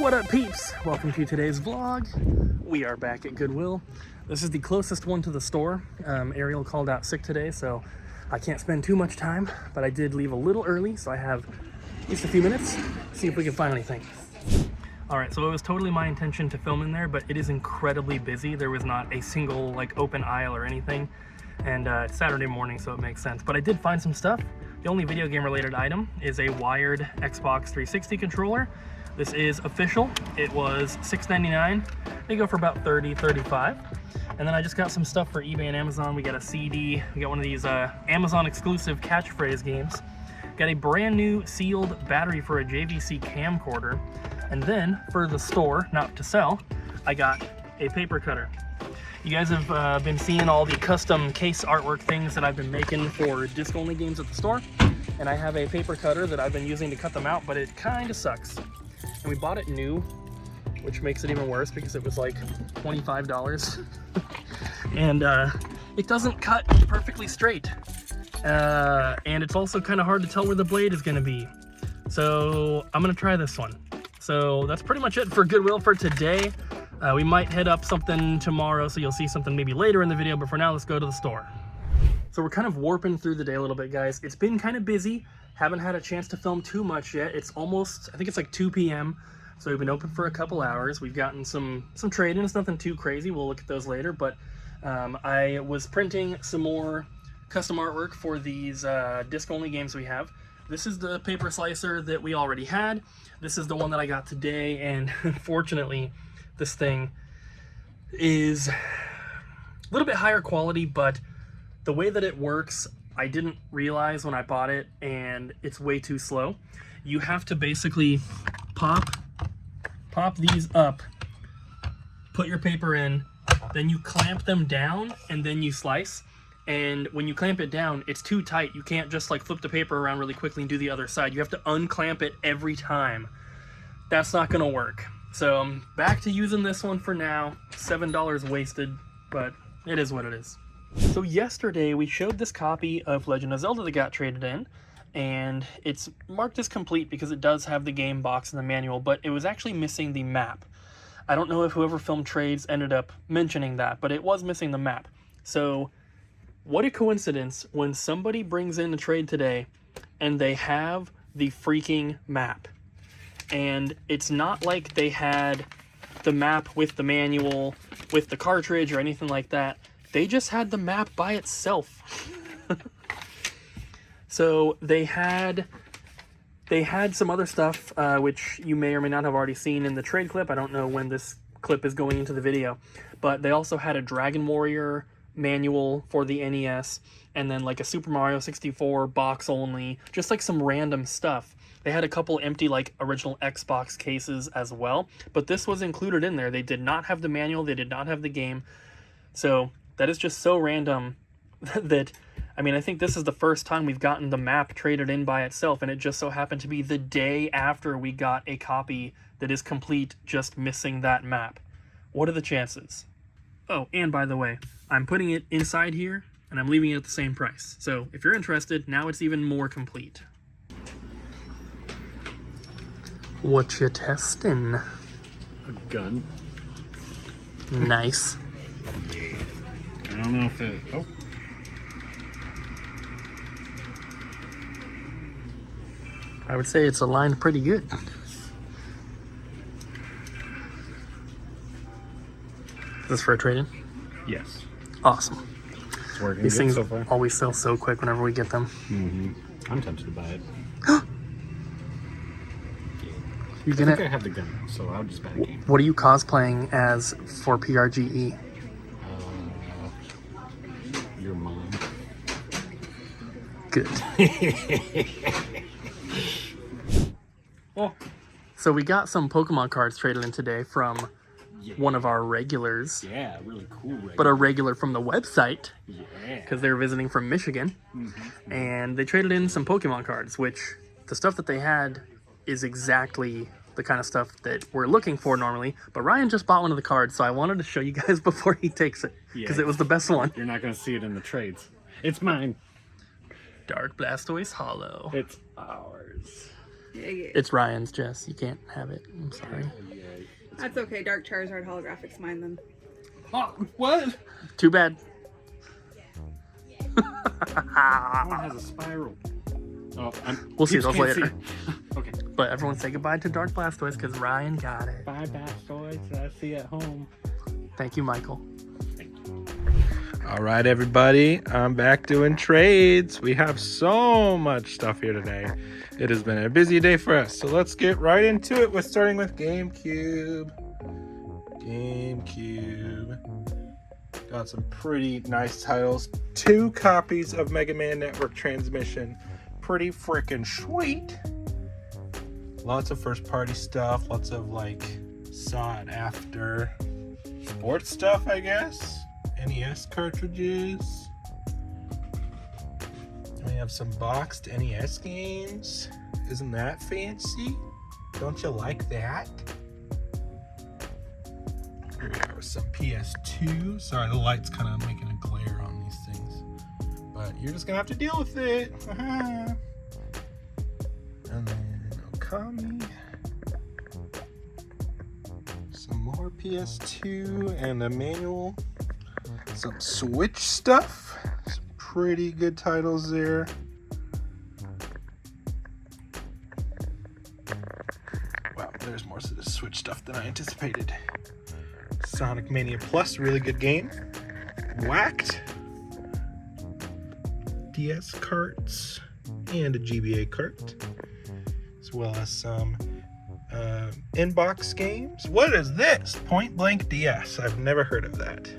What up, peeps? Welcome to today's vlog. We are back at Goodwill. This is the closest one to the store. Ariel called out sick today, so I can't spend too much time, but I did leave a little early, so I have at least a few minutes. See if we can find anything. All right, so it was totally my intention to film in there, but it is incredibly busy. There was not a single like open aisle or anything, and it's Saturday morning, so it makes sense. But I did find some stuff. The only video game related item is a wired Xbox 360 controller. This is official. It was $6.99. They go for about $30, $35. And then I just got some stuff for eBay and Amazon. We got a CD. We got one of these Amazon exclusive catchphrase games. Got a brand new sealed battery for a JVC camcorder. And then for the store, not to sell, I got a paper cutter. You guys have been seeing all the custom case artwork things that I've been making for disc-only games at the store. And I have a paper cutter that I've been using to cut them out, but it kind of sucks. And we bought it new, which makes it even worse because it was like $25. And it doesn't cut perfectly straight. And it's also kind of hard to tell where the blade is going to be. So I'm going to try this one. So that's pretty much it for Goodwill for today. We might head up something tomorrow, so you'll see something maybe later in the video, but for now, let's go to the store. So we're kind of warping through the day a little bit, guys. It's been kind of busy. Haven't had a chance to film too much yet. It's almost, I think it's like 2 p.m. So we've been open for a couple hours. We've gotten some trade-ins, nothing too crazy. We'll look at those later, but I was printing some more custom artwork for these disc-only games we have. This is the paper slicer that we already had. This is the one that I got today, and unfortunately, this thing is a little bit higher quality, but the way that it works, I didn't realize when I bought it, and it's way too slow. You have to basically pop these up, put your paper in, then you clamp them down, and then you slice. And when you clamp it down, it's too tight. You can't just like flip the paper around really quickly and do the other side. You have to unclamp it every time. That's not gonna work. So I'm back to using this one for now. $7 wasted, but it is what it is. So yesterday we showed this copy of Legend of Zelda that got traded in, and it's marked as complete because it does have the game box and the manual, but it was actually missing the map. I don't know if whoever filmed trades ended up mentioning that, but it was missing the map. So what a coincidence when somebody brings in a trade today and they have the freaking map. And it's not like they had the map with the manual, with the cartridge or anything like that. They just had the map by itself. So they had some other stuff, which you may or may not have already seen in the trade clip. I don't know when this clip is going into the video, but they also had a Dragon Warrior manual for the NES, and then like a Super Mario 64 box only, just like some random stuff. They had a couple empty like original Xbox cases as well, but this was included in there. They did not have the manual, they did not have the game. So that is just so random that, I mean, I think this is the first time we've gotten the map traded in by itself, and it just so happened to be the day after we got a copy that is complete, just missing that map. What are the chances? Oh, and by the way, I'm putting it inside here, and I'm leaving it at the same price. So if you're interested, now it's even more complete. What you testing? A gun. Nice. I don't know if it... Oh. I would say it's aligned pretty good. Is this for a trade-in? Yes. Awesome. It's working. These things so far. always sell so quick whenever we get them. Mm-hmm. I'm tempted to buy it. I think I have the gun, so I'll just buy the game. What are you cosplaying as for PRGE? Your mom. Good. Oh. So we got some Pokemon cards traded in today from one of our regulars. Yeah, really cool regular. But a regular from the website. Yeah. Because they're visiting from Michigan. Mm-hmm. And they traded in some Pokemon cards, which the stuff that they had is exactly the kind of stuff that we're looking for normally. But Ryan just bought one of the cards, so I wanted to show you guys before he takes it. Because it was the best one. You're not going to see it in the trades. It's mine. Dark Blastoise Hollow. It's ours. It's Ryan's, Jess. You can't have it. I'm sorry. That's okay. Dark Charizard holographics mine then. Oh, what? Too bad. One has a spiral. Oh, We'll see you those can't later. see it. Okay. But everyone say goodbye to Dark Blastoise because Ryan got it. Bye, Blastoise. I'll see you at home. Thank you, Michael. All right, everybody, I'm back doing trades. We have so much stuff here today. It has been a busy day for us, so let's get right into it. We're starting with Gamecube. Got some pretty nice titles. 2 copies of Mega Man Network Transmission. Pretty freaking sweet. Lots of first party stuff. Lots of like sought after sports stuff, I guess. NES cartridges. We have some boxed NES games. Isn't that fancy? Don't you like that? Here we have some PS2. Sorry, the light's kind of making a glare on these things. But you're just going to have to deal with it. And then Okami. Some more PS2 and a manual. Some Switch stuff. Some pretty good titles there. Wow, there's more to the Switch stuff than I anticipated. Sonic Mania Plus, really good game. Whacked. DS carts and a GBA cart. As well as some inbox games. What is this? Point Blank DS. I've never heard of that.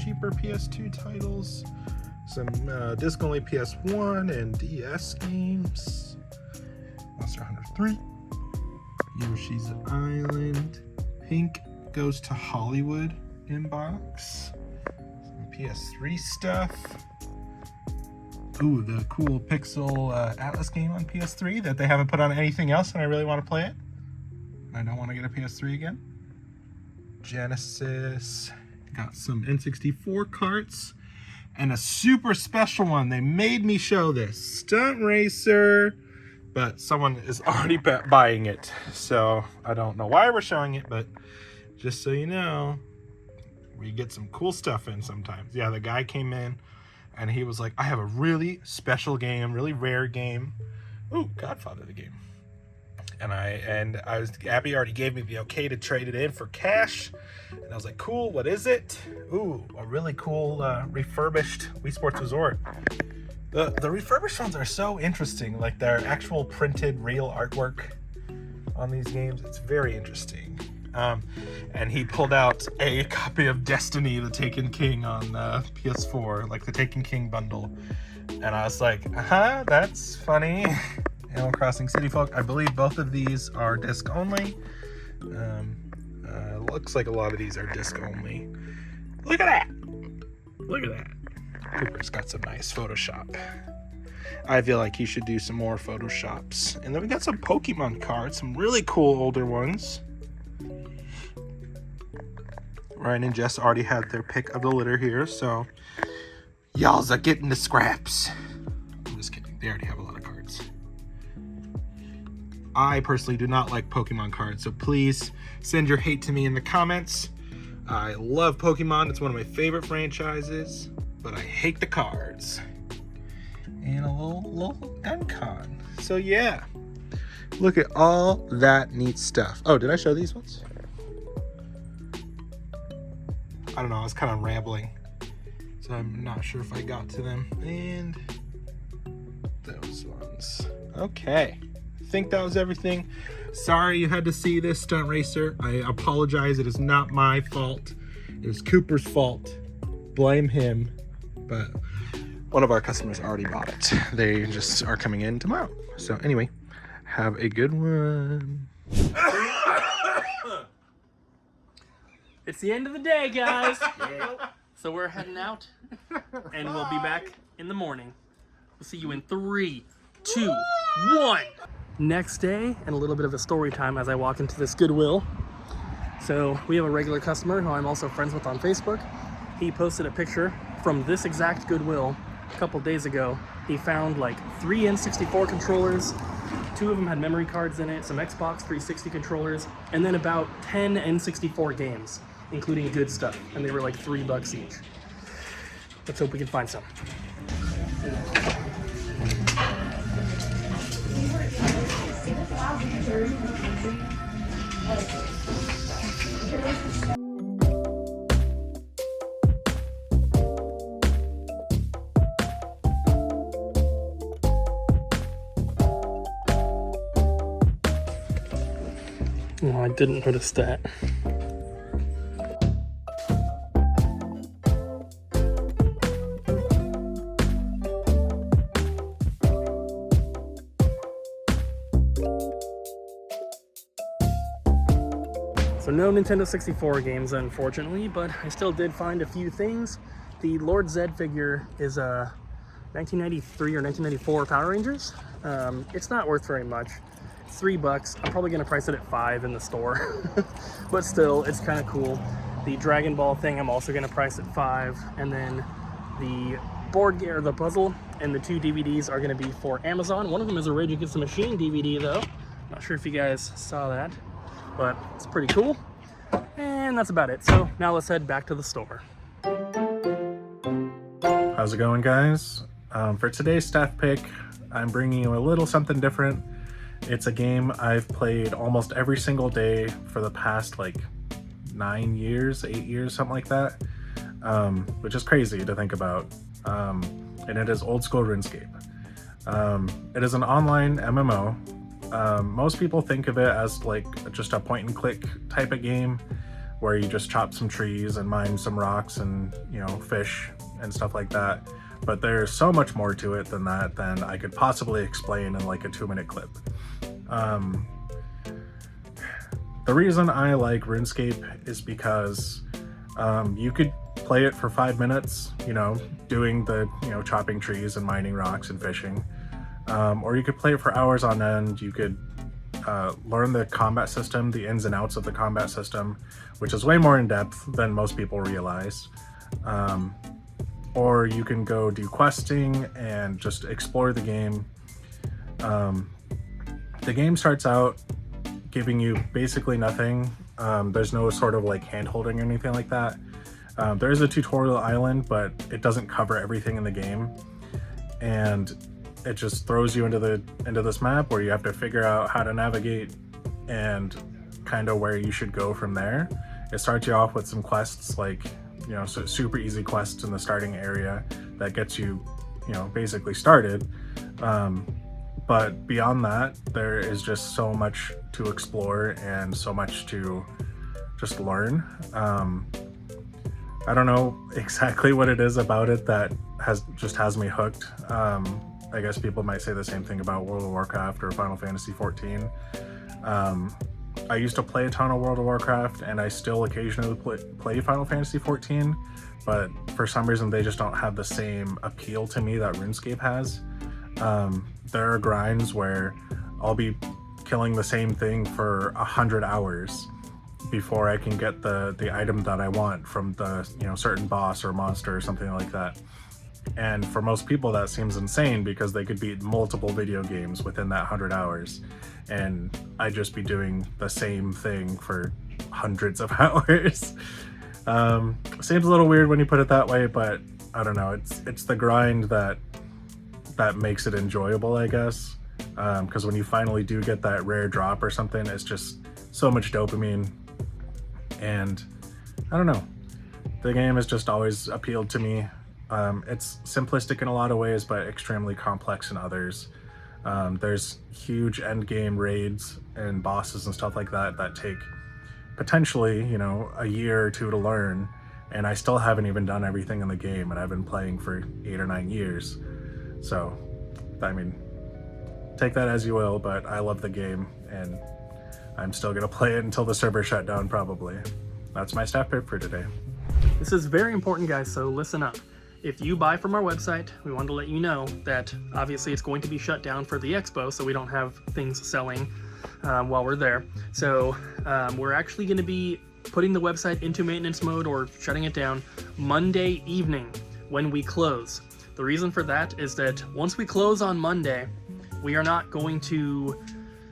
Cheaper PS2 titles, some disc only PS1 and DS games. Monster Hunter 3, Yoshi's Island, Pink Goes to Hollywood inbox, some PS3 stuff. Ooh, the cool Pixel Atlas game on PS3 that they haven't put on anything else, and I really want to play it. I don't want to get a PS3 again. Genesis. Got some N64 carts and a super special one. They made me show this. Stunt Racer, but someone is already buying it. So I don't know why we're showing it, but just so you know, we get some cool stuff in sometimes. Yeah, the guy came in and he was like, I have a really special game, really rare game. Ooh, Godfather the game. And Abbey already gave me the okay to trade it in for cash. And I was like, cool, what is it? Ooh, a really cool refurbished Wii Sports Resort. The refurbished ones are so interesting. Like their actual printed real artwork on these games. It's very interesting. And he pulled out a copy of Destiny, the Taken King on PS4, like the Taken King bundle. And I was like, that's funny. Animal Crossing City Folk. I believe both of these are disc only. Looks like a lot of these are disc only. Look at that! Look at that. Cooper's got some nice Photoshop. I feel like he should do some more Photoshops. And then we got some Pokemon cards, some really cool older ones. Ryan and Jess already had their pick of the litter here, so y'all's are getting the scraps. I'm just kidding. They already have a lot of cards. I personally do not like Pokemon cards, so please send your hate to me in the comments. I love Pokemon. It's one of my favorite franchises, but I hate the cards. And a little gun con. So yeah, look at all that neat stuff. Oh, did I show these ones? I don't know. I was kind of rambling, so I'm not sure if I got to them. And those ones. Okay. I think that was everything. Sorry you had to see this, Stunt Racer. I apologize. It is not my fault. It is Cooper's fault. Blame him. But one of our customers already bought it. They just are coming in tomorrow. So anyway, have a good one. It's the end of the day, guys. So we're heading out, and we'll be back in the morning. We'll see you in 3, 2, 1. Next day, and a little bit of a story time as I walk into this Goodwill. So we have a regular customer who I'm also friends with on Facebook. He posted a picture from this exact Goodwill a couple days ago he found like 3 N64 controllers, 2 of them had memory cards in it, some Xbox 360 controllers, and then about 10 N64 games, including good stuff, and they were like $3 each. Let's hope we can find some. No, I didn't notice that. So no Nintendo 64 games, unfortunately, but I still did find a few things. The Lord Zed figure is a 1993 or 1994 Power Rangers. It's not worth very much. It's $3. I'm probably gonna price it at $5 in the store, but still, it's kind of cool. The Dragon Ball thing, I'm also gonna price at $5, and then the board game, or the puzzle, and the 2 DVDs are gonna be for Amazon. One of them is a Rage Against the Machine DVD, though. Not sure if you guys saw that, but it's pretty cool. And that's about it. So now let's head back to the store. How's it going, guys? For today's staff pick, I'm bringing you a little something different. It's a game I've played almost every single day for the past like 9 years, 8 years, something like that, which is crazy to think about. And it is old school RuneScape. It is an online MMO. Most people think of it as like just a point and click type of game where you just chop some trees and mine some rocks and, you know, fish and stuff like that. But there's so much more to it than that than I could possibly explain in like a 2-minute clip. The reason I like RuneScape is because you could play it for 5 minutes, you know, doing the, you know, chopping trees and mining rocks and fishing. Or you could play it for hours on end. You could learn the combat system, the ins and outs of the combat system, which is way more in depth than most people realize. Or you can go do questing and just explore the game. The game starts out giving you basically nothing. There's no sort of like hand-holding or anything like that. There is a tutorial island, but it doesn't cover everything in the game. And it just throws you into this map where you have to figure out how to navigate and kind of where you should go from there. It starts you off with some quests, like, you know, so super easy quests in the starting area that gets you, you know, basically started. But beyond that, there is just so much to explore and so much to just learn. I don't know exactly what it is about it that has me hooked. I guess people might say the same thing about World of Warcraft or Final Fantasy XIV. I used to play a ton of World of Warcraft, and I still occasionally play Final Fantasy XIV, but for some reason they just don't have the same appeal to me that RuneScape has. There are grinds where I'll be killing the same thing for 100 hours before I can get the item that I want from the, you know, certain boss or monster or something like that. And for most people that seems insane because they could beat multiple video games within that 100 hours. And I'd just be doing the same thing for hundreds of hours. Seems a little weird when you put it that way, but I don't know. It's the grind that makes it enjoyable, I guess. Because when you finally do get that rare drop or something, it's just so much dopamine. And I don't know. The game has just always appealed to me. It's simplistic in a lot of ways, but extremely complex in others. There's huge end game raids and bosses and stuff like that that take potentially, you know, a year or 2 to learn, and I still haven't even done everything in the game, and I've been playing for 8 or 9 years. So, I mean, take that as you will, but I love the game, and I'm still gonna play it until the server shut down, probably. That's my staff pick for today. This is very important, guys, so listen up. If you buy from our website, we wanted to let you know that obviously it's going to be shut down for the expo, so we don't have things selling while we're there. So we're actually going to be putting the website into maintenance mode or shutting it down Monday evening when we close. The reason for that is that once we close on Monday, we are not going to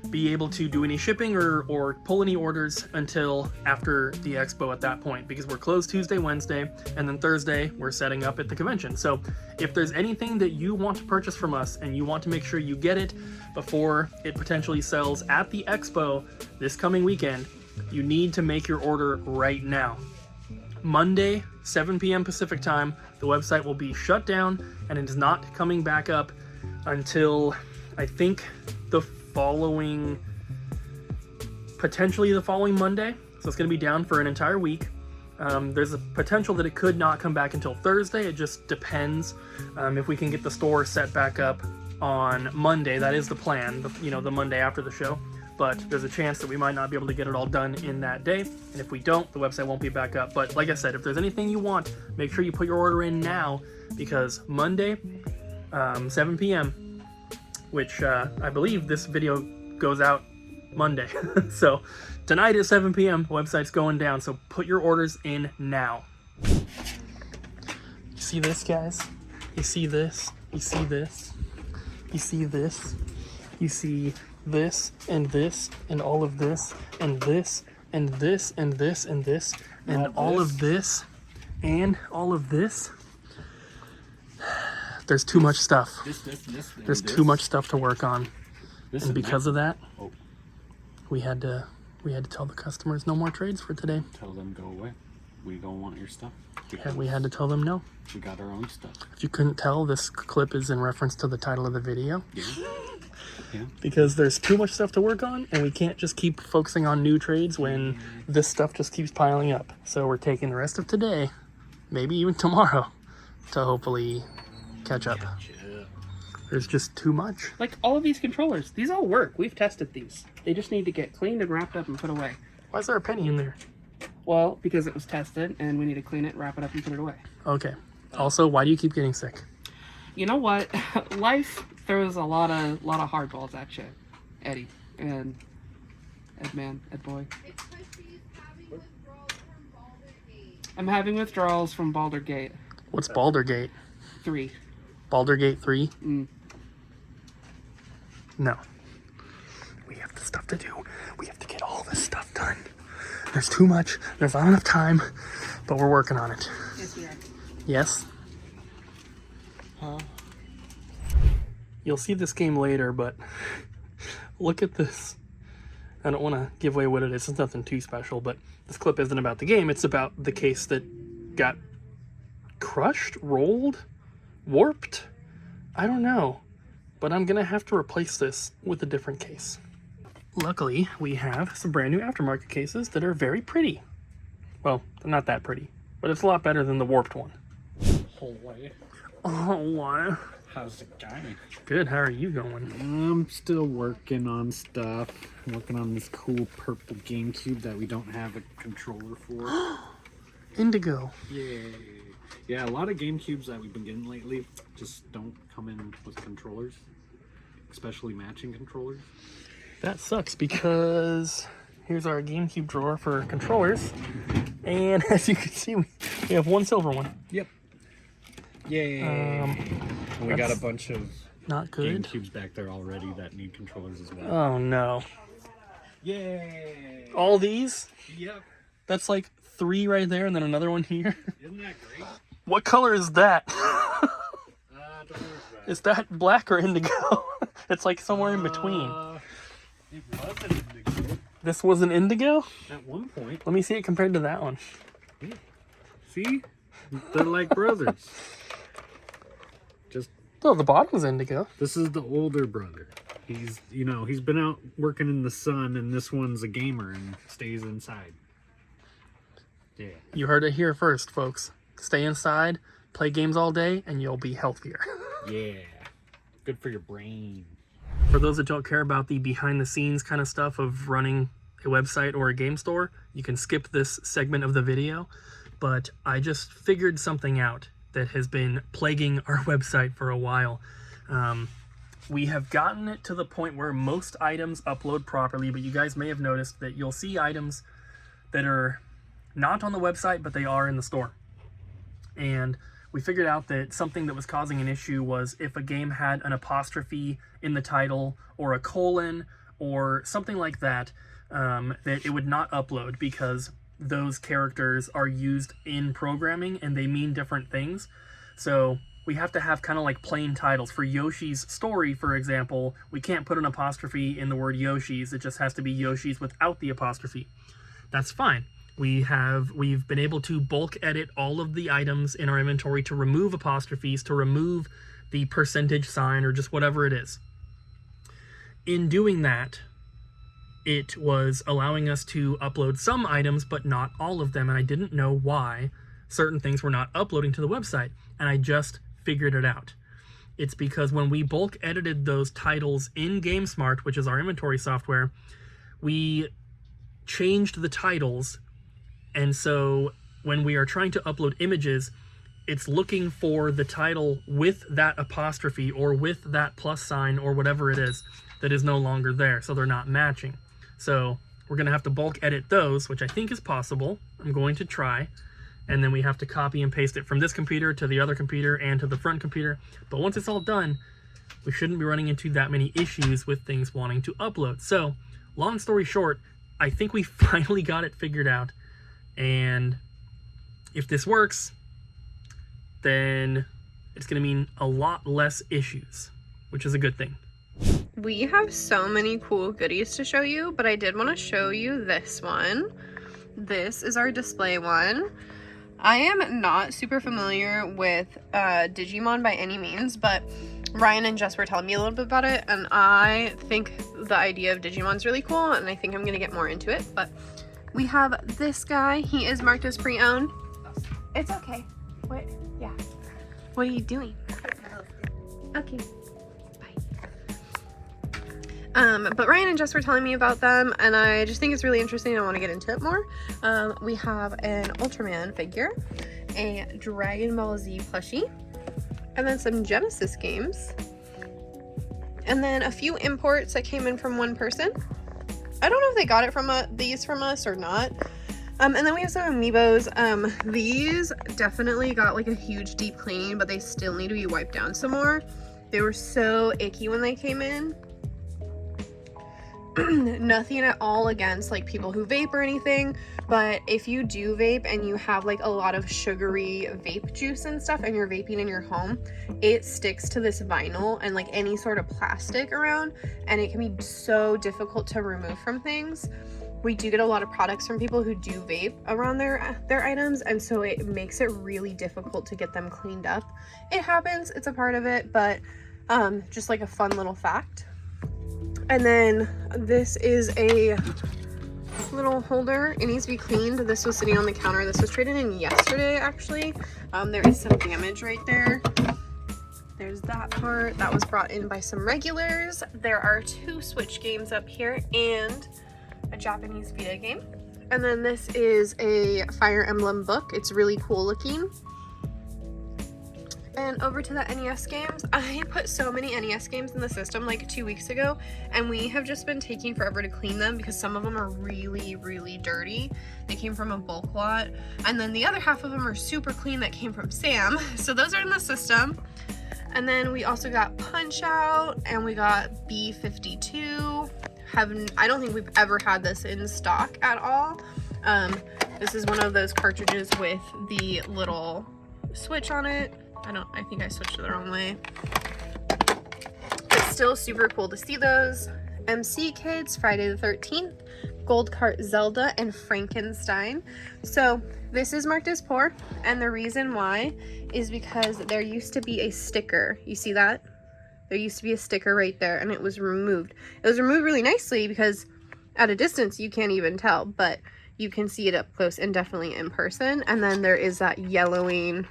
be able to do any shipping or pull any orders until after the expo at that point, because we're closed Tuesday, Wednesday, and then Thursday we're setting up at the convention. So if there's anything that you want to purchase from us and you want to make sure you get it before it potentially sells at the expo this coming weekend, you need to make your order right now. Monday, 7 p.m. Pacific time, the website will be shut down and it is not coming back up until I think potentially the following Monday. So it's going to be down for an entire week. There's a potential that it could not come back until Thursday. It just depends if we can get the store set back up on Monday. That is the plan, the Monday after the show. But there's a chance that we might not be able to get it all done in that day. And if we don't, the website won't be back up. But like I said, if there's anything you want, make sure you put your order in now, because Monday, 7 p.m., which I believe this video goes out Monday. So tonight at 7 p.m. the website's going down, so put your orders in now. You see this, guys? You see this? You see this? You see this? You see this and this and all of this and this and this and this and this and all of this and all of this? There's too much stuff. There's too much stuff to work on. And because of that, we had to tell the customers no more trades for today. Tell them go away. We don't want your stuff. We had to tell them no. We got our own stuff. If you couldn't tell, this clip is in reference to the title of the video. Yeah. Because there's too much stuff to work on, and we can't just keep focusing on new trades when this stuff just keeps piling up. So we're taking the rest of today, maybe even tomorrow, to hopefully catch up. There's just too much. Like all of these controllers, these all work. We've tested these. They just need to get cleaned and wrapped up and put away. Why is there a penny in there? Well, because it was tested and we need to clean it, wrap it up, and put it away. Okay. Also, why do you keep getting sick? You know what? Life throws a lot of hardballs at you, Eddie and Ed boy. I'm having withdrawals from Baldergate. What's Baldergate? 3. Baldergate 3? Mm. No. We have the stuff to do. We have to get all this stuff done. There's too much. There's not enough time, but we're working on it. Yes, we are. Yes? You'll see this game later, but look at this. I don't want to give away what it is. It's nothing too special, but this clip isn't about the game. It's about the case that got crushed, rolled, warped. I don't know, but I'm gonna have to replace this with a different case. Luckily, we have some brand new aftermarket cases that are very pretty. Well, they're not that pretty, but it's a lot better than the warped one. Oh, what? How's it going? Good, how are you going? I'm still working on stuff. I'm working on this cool purple GameCube that we don't have a controller for. Indigo. Yay. Yeah, a lot of GameCubes that we've been getting lately just don't come in with controllers, especially matching controllers. That sucks because here's our GameCube drawer for controllers. And as you can see, we have one silver one. Yep. Yay. We got a bunch of not good GameCubes back there already that need controllers as well. Oh no. Yay. All these? Yep. That's like 3 right there and then another one here. Isn't that great? What color is that? Don't worry about it. Is that black or indigo? It's like somewhere in between. It was an indigo. This was an indigo? At one point. Let me see it compared to that one. See? They're like brothers. Just Oh, the bottom's indigo. this is the older brother. He's been out working in the sun, and this one's a gamer and stays inside. Yeah. You heard it here first, folks. Stay inside, play games all day, and you'll be healthier. Yeah. Good for your brain. For those that don't care about the behind-the-scenes kind of stuff of running a website or a game store, you can skip this segment of the video. But I just figured something out that has been plaguing our website for a while. We have gotten it to the point where most items upload properly, but you guys may have noticed that you'll see items that are not on the website, but they are in the store. And we figured out that something that was causing an issue was if a game had an apostrophe in the title or a colon or something like that, that it would not upload because those characters are used in programming and they mean different things. So we have to have kind of like plain titles. For Yoshi's Story, for example, we can't put an apostrophe in the word Yoshi's. It just has to be Yoshi's without the apostrophe. That's fine. We've been able to bulk edit all of the items in our inventory to remove apostrophes, to remove the percentage sign or just whatever it is. In doing that, it was allowing us to upload some items, but not all of them, and I didn't know why certain things were not uploading to the website, and I just figured it out. It's because when we bulk edited those titles in GameSmart, which is our inventory software, we changed the titles. And so when we are trying to upload images, it's looking for the title with that apostrophe or with that plus sign or whatever it is that is no longer there. So they're not matching. So we're going to have to bulk edit those, which I think is possible. I'm going to try. And then we have to copy and paste it from this computer to the other computer and to the front computer. But once it's all done, we shouldn't be running into that many issues with things wanting to upload. So long story short, I think we finally got it figured out. And if this works, then it's going to mean a lot less issues, which is a good thing. We have so many cool goodies to show you, but I did want to show you this one. This is our display one. I am not super familiar with Digimon by any means, but Ryan and Jess were telling me a little bit about it, and I think the idea of Digimon's really cool, and I think I'm going to get more into it. But we have this guy. He is marked as pre-owned. It's okay. What? Yeah. What are you doing? Okay. But Ryan and Jess were telling me about them, and I just think it's really interesting. I want to get into it more. We have an Ultraman figure, a Dragon Ball Z plushie, and then some Genesis games, and then a few imports that came in from one person. I don't know if they got it from these from us or not. And then we have some amiibos. These definitely got like a huge deep cleaning, but they still need to be wiped down some more. They were so icky when they came in. Nothing at all against like people who vape or anything, but if you do vape and you have like a lot of sugary vape juice and stuff and you're vaping in your home, it sticks to this vinyl and like any sort of plastic around, and it can be so difficult to remove from things. We do get a lot of products from people who do vape around their items, and so it makes it really difficult to get them cleaned up. It happens, it's a part of it, but just like a fun little fact. And then this is a little holder. It needs to be cleaned. This was sitting on the counter. This was traded in yesterday, actually. There is some damage right there. There's that part. That was brought in by some regulars. There are 2 Switch games up here and a Japanese Vita game. And then this is a Fire Emblem book. It's really cool looking. And over to the NES games. I put so many NES games in the system like 2 weeks ago, and we have just been taking forever to clean them because some of them are really, really dirty. They came from a bulk lot, and then the other half of them are super clean that came from Sam. So those are in the system. And then we also got Punch Out, and we got B-52. I don't think we've ever had this in stock at all. This is one of those cartridges with the little switch on it. I think I switched it the wrong way. It's still super cool to see those. MC Kids, Friday the 13th, Gold Cart Zelda, and Frankenstein. So this is marked as poor, and the reason why is because there used to be a sticker. You see that? There used to be a sticker right there, and it was removed. It was removed really nicely because at a distance you can't even tell, but you can see it up close and definitely in person. And then there is that yellowing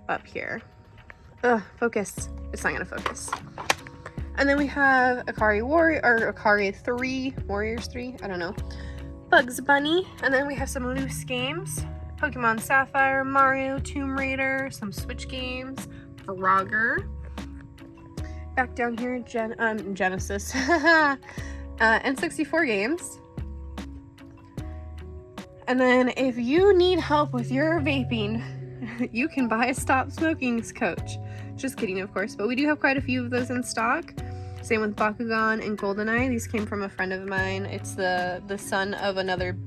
up here. Ugh, focus. It's not gonna focus. And then we have Akari 3, Warriors 3, I don't know. Bugs Bunny. And then we have some loose games. Pokemon Sapphire, Mario, Tomb Raider, some Switch games, Frogger. Back down here, Genesis. N64 games. And then if you need help with your vaping, you can buy a Stop Smoking's coach. Just kidding, of course, but we do have quite a few of those in stock. Same with Bakugan and GoldenEye. These came from a friend of mine. It's the son of another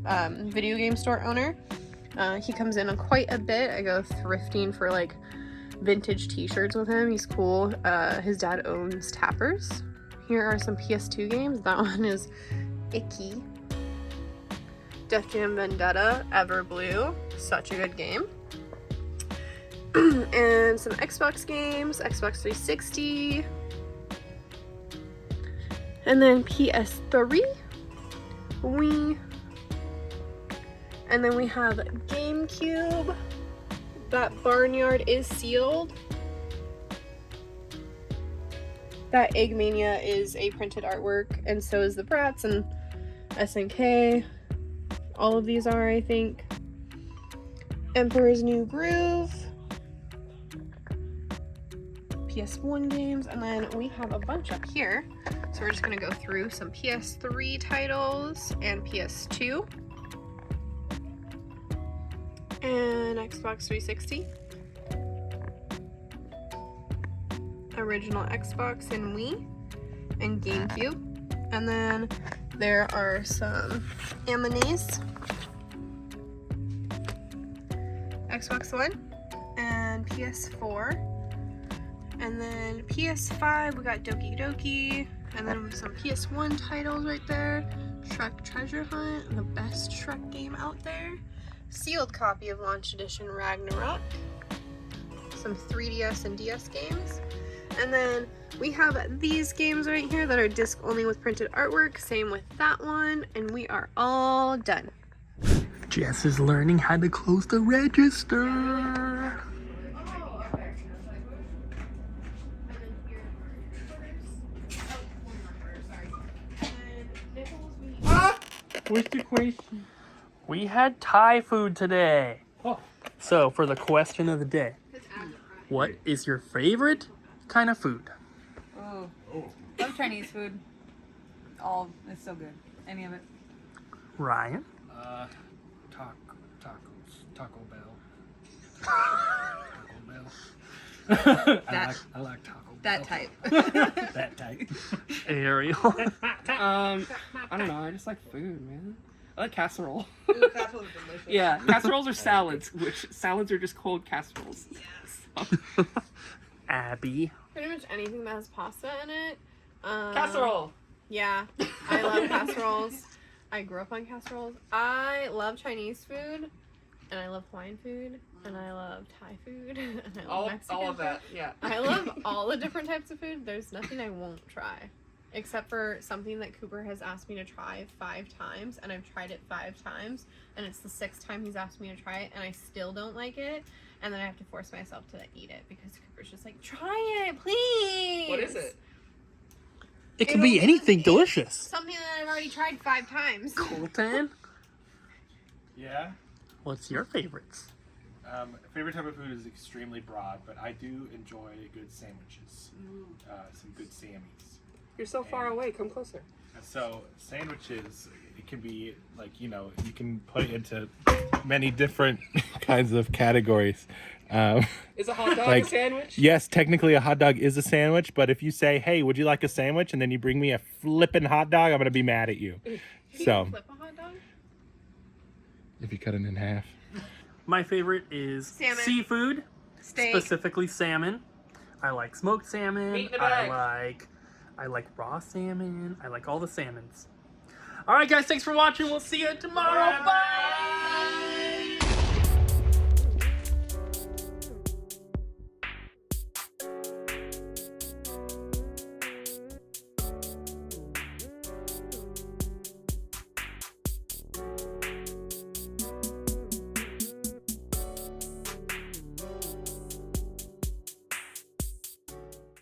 video game store owner. He comes in on quite a bit. I go thrifting for like vintage t-shirts with him. He's cool. His dad owns Tappers. Here are some PS2 games. That one is Icky. Def Jam Vendetta, Everblue. Such a good game. And some Xbox games, Xbox 360. And then PS3. And then we have GameCube. That barnyard is sealed. That Eggmania is a printed artwork, and so is the Bratz and SNK. All of these are, I think. Emperor's New Groove. PS1 games, and then we have a bunch up here. So we're just gonna go through some PS3 titles and PS2. And Xbox 360. Original Xbox and Wii. And GameCube. And then there are some Amines. Xbox One and PS4. And then PS5, we got Doki Doki. And then some PS1 titles right there. Shrek Treasure Hunt, the best Shrek game out there. Sealed copy of Launch Edition Ragnarok. Some 3DS and DS games. And then we have these games right here that are disc only with printed artwork. Same with that one. And we are all done. Jess is learning how to close the register. What's the question? We had Thai food today. Oh. So for the question of the day, what is your favorite kind of food? Oh. Love Chinese food. All, it's so good. Any of it. Ryan? Taco Bell. Taco Bell. I like Taco Bell. That type. That type. Ariel? I don't know. I just like food, man. I like casserole. Ooh, casserole is delicious. Yeah, casseroles are salads, which salads are just cold casseroles. Yes. Abby? Pretty much anything that has pasta in it. Casserole. Yeah, I love casseroles. I grew up on casseroles. I love Chinese food, and I love Hawaiian food, and I love Thai food, and I love Mexican all of food. that. Yeah. I love all the different types of food. There's nothing I won't try. Except for something that Cooper has asked me to try 5 times, and I've tried it 5 times, and it's the 6th time he's asked me to try it, and I still don't like it, and then I have to force myself to eat it, because Cooper's just like, try it, please! What is it? It can be anything delicious. Something that I've already tried 5 times. Colton? Yeah. What's your favorites? Favorite type of food is extremely broad, but I do enjoy good sandwiches. Some good Sammies. You're so far away. Come closer. So sandwiches, it can be like, you know, you can put it into many different kinds of categories. Is a hot dog Like- a sandwich? Yes, technically a hot dog is a sandwich, but if you say, hey, would you like a sandwich? And then you bring me a flippin' hot dog, I'm going to be mad at you. So, Flip a hot dog? if you cut it in half. My favorite is Salmon. seafood, Steak. specifically salmon. I like smoked salmon. Meat in a bag. I like raw salmon. I like all the salmons. All right, guys, thanks for watching. We'll see you tomorrow. Bye.